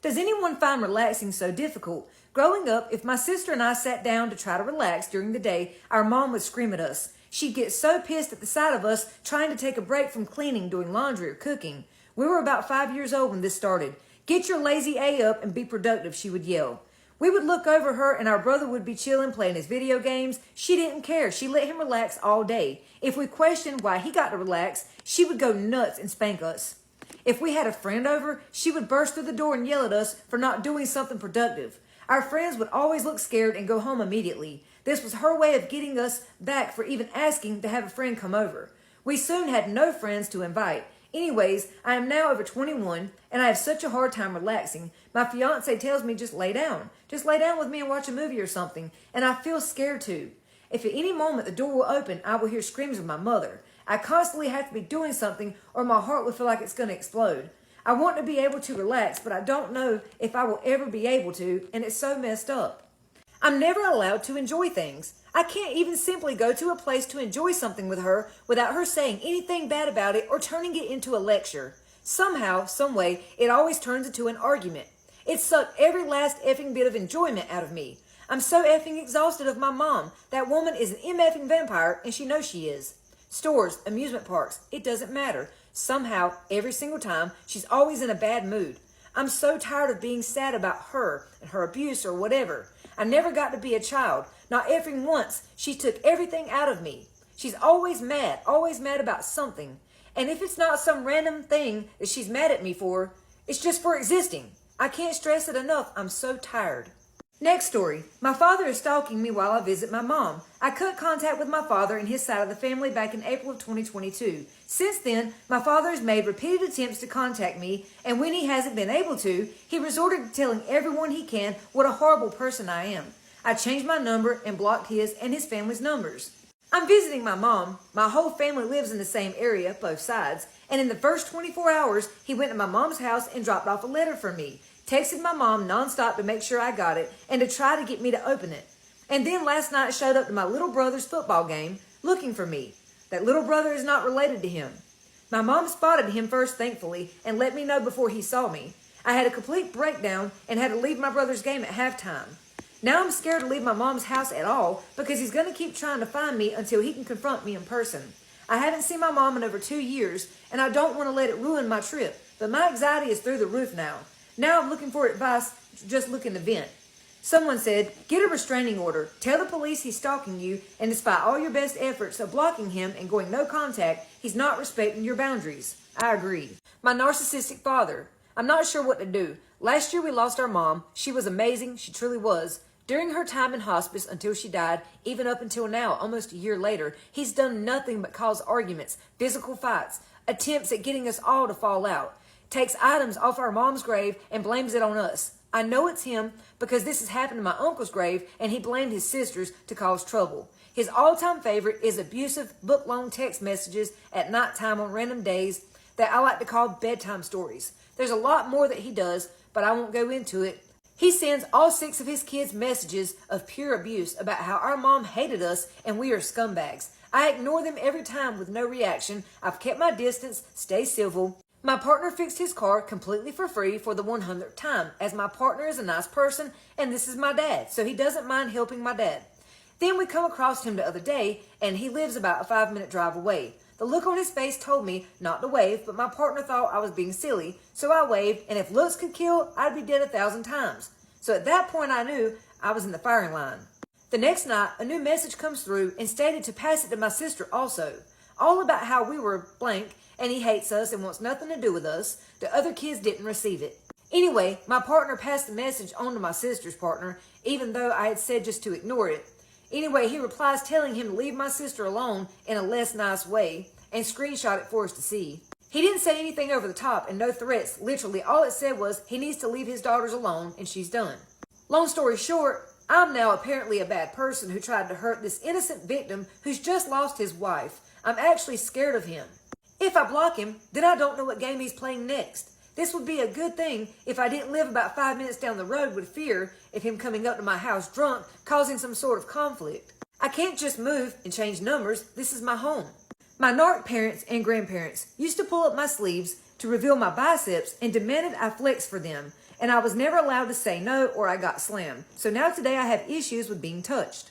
Does anyone find relaxing so difficult? Growing up, if my sister and I sat down to try to relax during the day, our mom would scream at us. She'd get so pissed at the sight of us trying to take a break from cleaning, doing laundry, or cooking. We were about 5 years old when this started. "Get your lazy A up and be productive," she would yell. We would look over her and our brother would be chilling, playing his video games. She didn't care. She let him relax all day. If we questioned why he got to relax, she would go nuts and spank us. If we had a friend over, she would burst through the door and yell at us for not doing something productive. Our friends would always look scared and go home immediately. This was her way of getting us back for even asking to have a friend come over. We soon had no friends to invite. Anyways, I am now over 21 and I have such a hard time relaxing. My fiance tells me just lay down. Just lay down with me and watch a movie or something. And I feel scared too. If at any moment the door will open, I will hear screams of my mother. I constantly have to be doing something or my heart will feel like it's going to explode. I want to be able to relax, but I don't know if I will ever be able to, and it's so messed up. I'm never allowed to enjoy things. I can't even simply go to a place to enjoy something with her without her saying anything bad about it or turning it into a lecture. Somehow, someway, it always turns into an argument. It sucked every last effing bit of enjoyment out of me. I'm so effing exhausted of my mom. That woman is an MFing vampire, and she knows she is. Stores, amusement parks, it doesn't matter. Somehow, every single time, she's always in a bad mood. I'm so tired of being sad about her and her abuse or whatever. I never got to be a child. Not effing once. She took everything out of me. She's always mad about something. And if it's not some random thing that she's mad at me for, it's just for existing. I can't stress it enough. I'm so tired. Next story. My father is stalking me while I visit my mom. I cut contact with my father and his side of the family back in April of 2022. Since then, my father has made repeated attempts to contact me, and when he hasn't been able to, he resorted to telling everyone he can what a horrible person I am. I changed my number and blocked his and his family's numbers. I'm visiting my mom. My whole family lives in the same area, both sides, and in the first 24 hours, he went to my mom's house and dropped off a letter for me. Texted my mom nonstop to make sure I got it and to try to get me to open it. And then last night showed up to my little brother's football game looking for me. That little brother is not related to him. My mom spotted him first, thankfully, and let me know before he saw me. I had a complete breakdown and had to leave my brother's game at halftime. Now I'm scared to leave my mom's house at all because he's going to keep trying to find me until he can confront me in person. I haven't seen my mom in over 2 years and I don't want to let it ruin my trip, but my anxiety is through the roof now. Now I'm looking for advice, just looking to vent. Someone said, get a restraining order. Tell the police he's stalking you, and despite all your best efforts of blocking him and going no contact, he's not respecting your boundaries. I agree. My narcissistic father. I'm not sure what to do. Last year we lost our mom. She was amazing. She truly was. During her time in hospice until she died, even up until now, almost a year later, he's done nothing but cause arguments, physical fights, attempts at getting us all to fall out. Takes items off our mom's grave and blames it on us. I know it's him because this has happened to my uncle's grave and he blamed his sisters to cause trouble. His all-time favorite is abusive, book-long text messages at nighttime on random days that I like to call bedtime stories. There's a lot more that he does, but I won't go into it. He sends all 6 of his kids messages of pure abuse about how our mom hated us and we are scumbags. I ignore them every time with no reaction. I've kept my distance, stay civil. My partner fixed his car completely for free for the 100th time, as my partner is a nice person and this is my dad, so he doesn't mind helping my dad. Then we come across him the other day and he lives about a 5-minute drive away. The look on his face told me not to wave, but my partner thought I was being silly, so I waved, and if looks could kill, I'd be dead 1,000 times. So at that point I knew I was in the firing line. The next night, a new message comes through and stated to pass it to my sister also. All about how we were blank and he hates us and wants nothing to do with us. The other kids didn't receive it. Anyway, my partner passed the message on to my sister's partner, even though I had said just to ignore it. Anyway, he replies telling him to leave my sister alone in a less nice way and screenshot it for us to see. He didn't say anything over the top and no threats. Literally, all it said was he needs to leave his daughters alone and she's done. Long story short, I'm now apparently a bad person who tried to hurt this innocent victim who's just lost his wife. I'm actually scared of him. If I block him, then I don't know what game he's playing next. This would be a good thing if I didn't live about 5 minutes down the road with fear of him coming up to my house drunk, causing some sort of conflict. I can't just move and change numbers. This is my home. My narc parents and grandparents used to pull up my sleeves to reveal my biceps and demanded I flex for them. and I was never allowed to say no or I got slammed. So now today I have issues with being touched.